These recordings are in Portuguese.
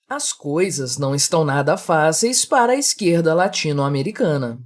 As coisas não estão nada fáceis para a esquerda latino-americana.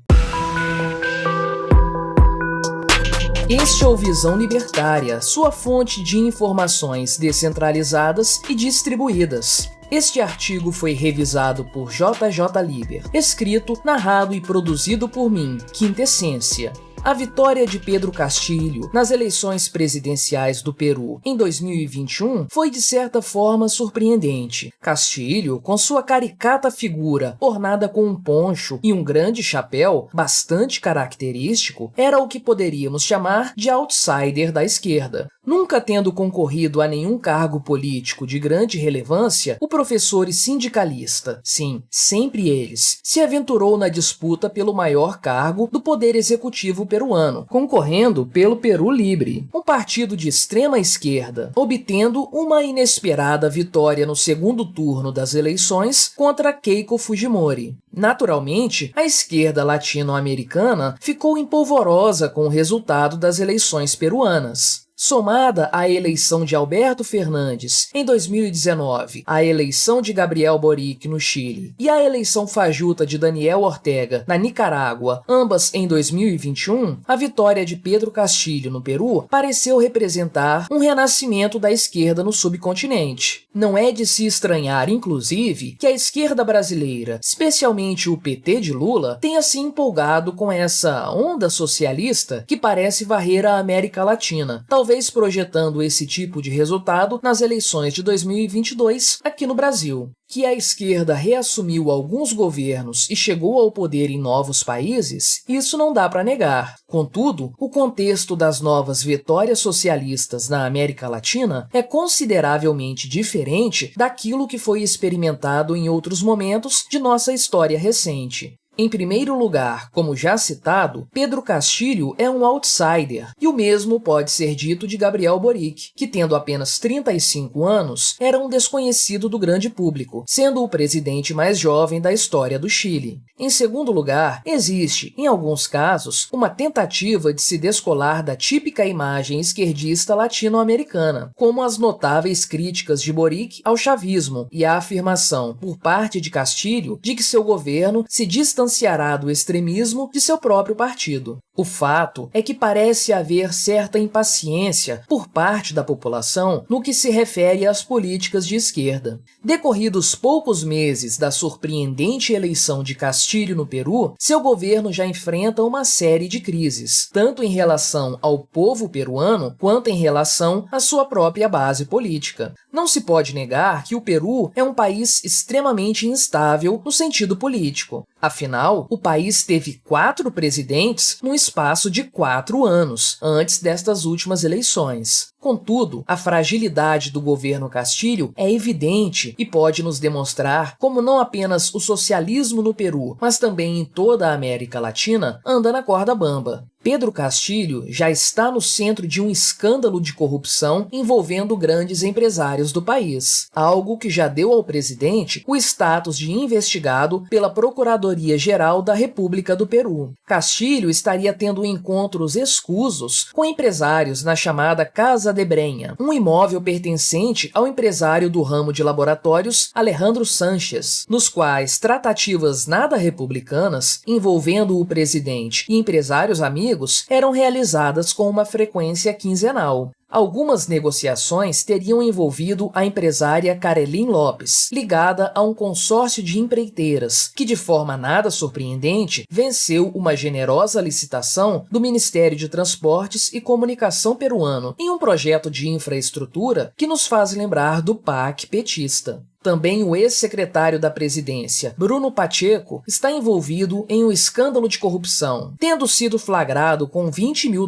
Este é o Visão Libertária, sua fonte de informações descentralizadas e distribuídas. Este artigo foi revisado por JJ Liber, escrito, narrado e produzido por mim, Quintessência. A vitória de Pedro Castillo nas eleições presidenciais do Peru em 2021 foi de certa forma surpreendente. Castillo, com sua caricata figura ornada com um poncho e um grande chapéu bastante característico, era o que poderíamos chamar de outsider da esquerda. Nunca tendo concorrido a nenhum cargo político de grande relevância, o professor e sindicalista, sim, sempre eles, se aventurou na disputa pelo maior cargo do poder executivo peruano, concorrendo pelo Peru Libre, um partido de extrema esquerda, obtendo uma inesperada vitória no segundo turno das eleições contra Keiko Fujimori. Naturalmente, a esquerda latino-americana ficou empolvorosa com o resultado das eleições peruanas. Somada à eleição de Alberto Fernandes em 2019, à eleição de Gabriel Boric no Chile e à eleição fajuta de Daniel Ortega na Nicarágua, ambas em 2021, a vitória de Pedro Castillo no Peru pareceu representar um renascimento da esquerda no subcontinente. Não é de se estranhar, inclusive, que a esquerda brasileira, especialmente o PT de Lula, tenha se empolgado com essa onda socialista que parece varrer a América Latina, talvez projetando esse tipo de resultado nas eleições de 2022 aqui no Brasil. Que a esquerda reassumiu alguns governos e chegou ao poder em novos países, isso não dá para negar. Contudo, o contexto das novas vitórias socialistas na América Latina é consideravelmente diferente daquilo que foi experimentado em outros momentos de nossa história recente. Em primeiro lugar, como já citado, Pedro Castillo é um outsider, e o mesmo pode ser dito de Gabriel Boric, que tendo apenas 35 anos, era um desconhecido do grande público, sendo o presidente mais jovem da história do Chile. Em segundo lugar, existe, em alguns casos, uma tentativa de se descolar da típica imagem esquerdista latino-americana, como as notáveis críticas de Boric ao chavismo e a afirmação, por parte de Castillo, de que seu governo se distanciará do extremismo de seu próprio partido. O fato é que parece haver certa impaciência por parte da população no que se refere às políticas de esquerda. Decorridos poucos meses da surpreendente eleição de Castillo no Peru, seu governo já enfrenta uma série de crises, tanto em relação ao povo peruano quanto em relação à sua própria base política. Não se pode negar que o Peru é um país extremamente instável no sentido político. Afinal, o país teve 4 presidentes no espaço de 4 anos, antes destas últimas eleições. Contudo, a fragilidade do governo Castillo é evidente e pode nos demonstrar como não apenas o socialismo no Peru, mas também em toda a América Latina, anda na corda bamba. Pedro Castillo já está no centro de um escândalo de corrupção envolvendo grandes empresários do país, algo que já deu ao presidente o status de investigado pela Procuradoria-Geral da República do Peru. Castillo estaria tendo encontros escusos com empresários na chamada Casa de Breña, um imóvel pertencente ao empresário do ramo de laboratórios Alejandro Sánchez, nos quais tratativas nada republicanas envolvendo o presidente e empresários amigos eram realizadas com uma frequência quinzenal. Algumas negociações teriam envolvido a empresária Carelin Lopes, ligada a um consórcio de empreiteiras, que de forma nada surpreendente venceu uma generosa licitação do Ministério de Transportes e Comunicação peruano em um projeto de infraestrutura que nos faz lembrar do PAC petista. Também o ex-secretário da presidência, Bruno Pacheco, está envolvido em um escândalo de corrupção, tendo sido flagrado com $20 mil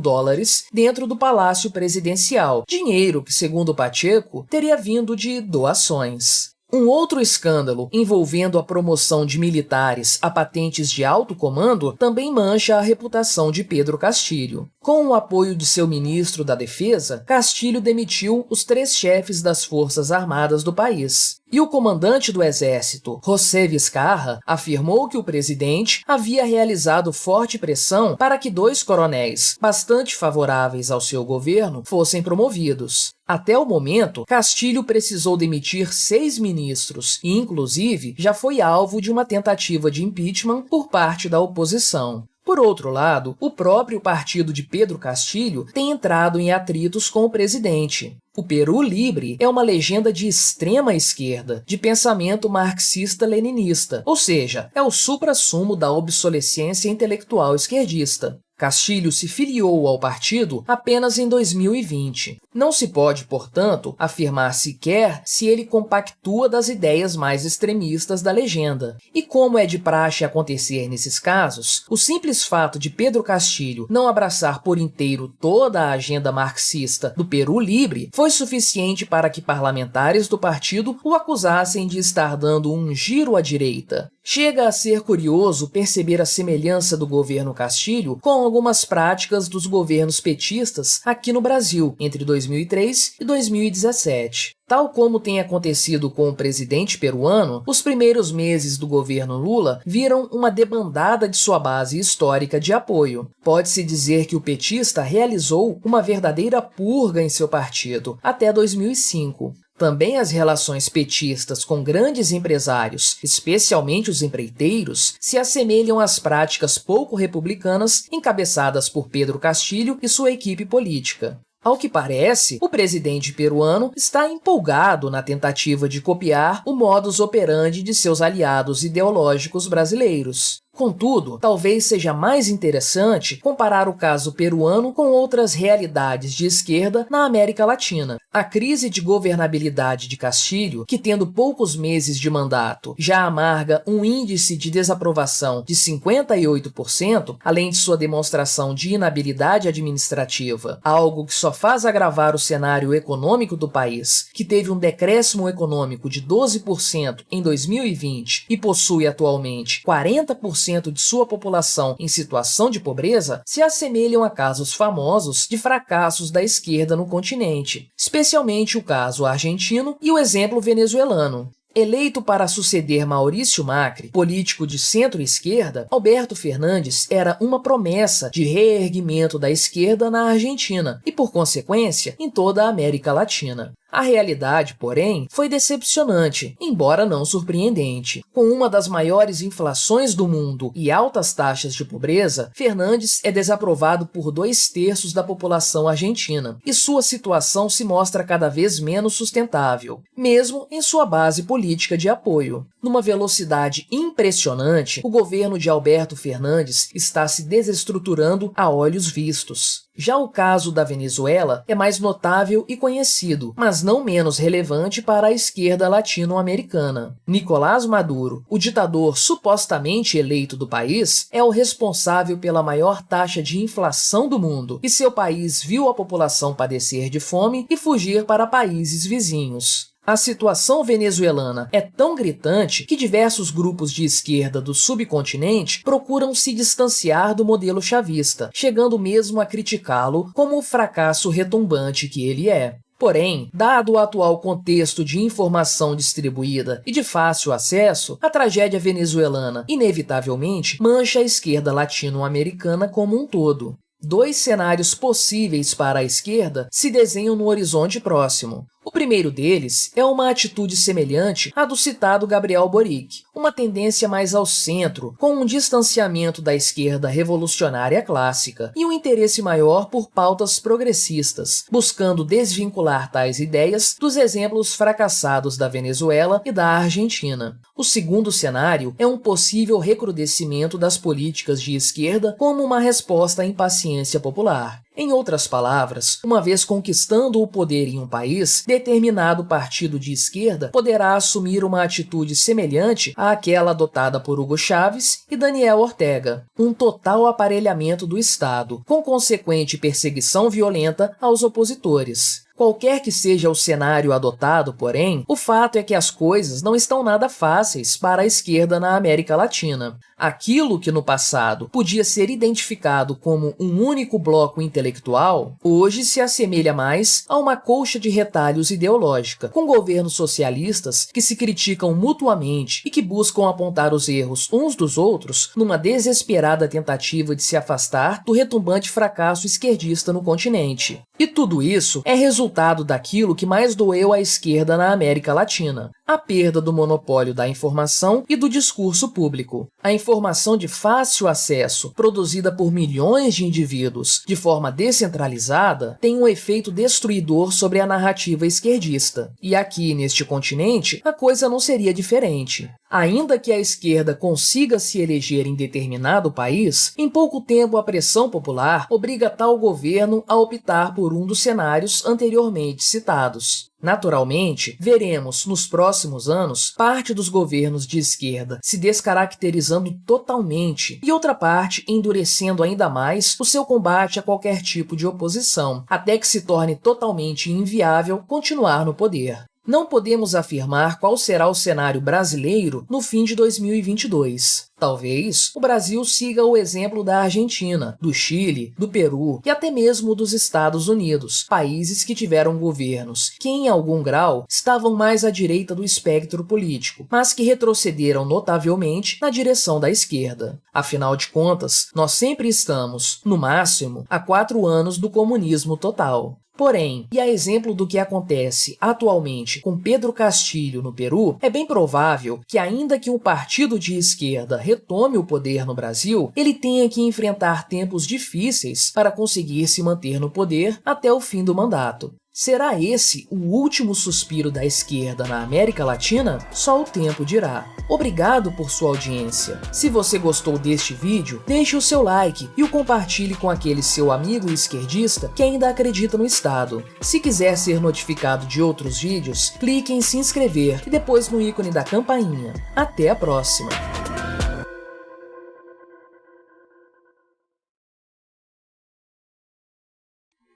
dentro do Palácio Presidencial, dinheiro que, segundo Pacheco, teria vindo de doações. Um outro escândalo envolvendo a promoção de militares a patentes de alto comando também mancha a reputação de Pedro Castillo. Com o apoio de seu ministro da Defesa, Castillo demitiu os 3 chefes das Forças Armadas do país. E o comandante do exército, José Vizcarra, afirmou que o presidente havia realizado forte pressão para que 2 coronéis, bastante favoráveis ao seu governo, fossem promovidos. Até o momento, Castilho precisou demitir 6 ministros e, inclusive, já foi alvo de uma tentativa de impeachment por parte da oposição. Por outro lado, o próprio partido de Pedro Castilho tem entrado em atritos com o presidente. O Perú Libre é uma legenda de extrema esquerda, de pensamento marxista-leninista, ou seja, é o suprassumo da obsolescência intelectual esquerdista. Castilho se filiou ao partido apenas em 2020. Não se pode, portanto, afirmar sequer se ele compactua das ideias mais extremistas da legenda. E como é de praxe acontecer nesses casos, o simples fato de Pedro Castilho não abraçar por inteiro toda a agenda marxista do Perú Libre foi suficiente para que parlamentares do partido o acusassem de estar dando um giro à direita. Chega a ser curioso perceber a semelhança do governo Castilho com algumas práticas dos governos petistas aqui no Brasil, entre 2003 e 2017. Tal como tem acontecido com o presidente peruano, os primeiros meses do governo Lula viram uma debandada de sua base histórica de apoio. Pode-se dizer que o petista realizou uma verdadeira purga em seu partido, até 2005. Também as relações petistas com grandes empresários, especialmente os empreiteiros, se assemelham às práticas pouco republicanas encabeçadas por Pedro Castilho e sua equipe política. Ao que parece, o presidente peruano está empolgado na tentativa de copiar o modus operandi de seus aliados ideológicos brasileiros. Contudo, talvez seja mais interessante comparar o caso peruano com outras realidades de esquerda na América Latina. A crise de governabilidade de Castilho, que tendo poucos meses de mandato, já amarga um índice de desaprovação de 58%, além de sua demonstração de inabilidade administrativa, algo que só faz agravar o cenário econômico do país, que teve um decréscimo econômico de 12% em 2020 e possui atualmente 40% de sua população em situação de pobreza, se assemelham a casos famosos de fracassos da esquerda no continente, especialmente o caso argentino e o exemplo venezuelano. Eleito para suceder Maurício Macri, político de centro-esquerda, Alberto Fernandes era uma promessa de reerguimento da esquerda na Argentina e, por consequência, em toda a América Latina. A realidade, porém, foi decepcionante, embora não surpreendente. Com uma das maiores inflações do mundo e altas taxas de pobreza, Fernandes é desaprovado por 2/3 da população argentina, e sua situação se mostra cada vez menos sustentável, mesmo em sua base política de apoio. Numa velocidade impressionante, o governo de Alberto Fernandes está se desestruturando a olhos vistos. Já o caso da Venezuela é mais notável e conhecido, mas não menos relevante para a esquerda latino-americana. Nicolás Maduro, o ditador supostamente eleito do país, é o responsável pela maior taxa de inflação do mundo, e seu país viu a população padecer de fome e fugir para países vizinhos. A situação venezuelana é tão gritante que diversos grupos de esquerda do subcontinente procuram se distanciar do modelo chavista, chegando mesmo a criticá-lo como o fracasso retumbante que ele é. Porém, dado o atual contexto de informação distribuída e de fácil acesso, a tragédia venezuelana inevitavelmente mancha a esquerda latino-americana como um todo. 2 cenários possíveis para a esquerda se desenham no horizonte próximo. O primeiro deles é uma atitude semelhante à do citado Gabriel Boric, uma tendência mais ao centro, com um distanciamento da esquerda revolucionária clássica e um interesse maior por pautas progressistas, buscando desvincular tais ideias dos exemplos fracassados da Venezuela e da Argentina. O segundo cenário é um possível recrudescimento das políticas de esquerda como uma resposta à impaciência popular. Em outras palavras, uma vez conquistando o poder em um país, determinado partido de esquerda poderá assumir uma atitude semelhante àquela adotada por Hugo Chávez e Daniel Ortega, um total aparelhamento do Estado, com consequente perseguição violenta aos opositores. Qualquer que seja o cenário adotado, porém, o fato é que as coisas não estão nada fáceis para a esquerda na América Latina. Aquilo que no passado podia ser identificado como um único bloco intelectual, hoje se assemelha mais a uma colcha de retalhos ideológica, com governos socialistas que se criticam mutuamente e que buscam apontar os erros uns dos outros numa desesperada tentativa de se afastar do retumbante fracasso esquerdista no continente. E tudo isso é resultado daquilo que mais doeu à esquerda na América Latina: a perda do monopólio da informação e do discurso público. A informação de fácil acesso, produzida por milhões de indivíduos de forma descentralizada, tem um efeito destruidor sobre a narrativa esquerdista. E aqui, neste continente, a coisa não seria diferente. Ainda que a esquerda consiga se eleger em determinado país, em pouco tempo a pressão popular obriga tal governo a optar por um dos cenários anteriormente citados. Naturalmente, veremos, nos próximos anos, parte dos governos de esquerda se descaracterizando totalmente e outra parte endurecendo ainda mais o seu combate a qualquer tipo de oposição, até que se torne totalmente inviável continuar no poder. Não podemos afirmar qual será o cenário brasileiro no fim de 2022. Talvez o Brasil siga o exemplo da Argentina, do Chile, do Peru e até mesmo dos Estados Unidos, países que tiveram governos que, em algum grau, estavam mais à direita do espectro político, mas que retrocederam notavelmente na direção da esquerda. Afinal de contas, nós sempre estamos, no máximo, a 4 anos do comunismo total. Porém, e a exemplo do que acontece atualmente com Pedro Castillo no Peru, é bem provável que, ainda que um partido de esquerda retome o poder no Brasil, ele tenha que enfrentar tempos difíceis para conseguir se manter no poder até o fim do mandato. Será esse o último suspiro da esquerda na América Latina? Só o tempo dirá. Obrigado por sua audiência. Se você gostou deste vídeo, deixe o seu like e o compartilhe com aquele seu amigo esquerdista que ainda acredita no Estado. Se quiser ser notificado de outros vídeos, clique em se inscrever e depois no ícone da campainha. Até a próxima!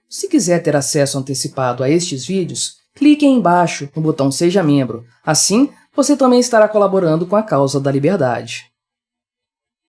Se quiser ter acesso antecipado a estes vídeos, clique aí embaixo no botão Seja Membro. Assim, você também estará colaborando com a causa da liberdade.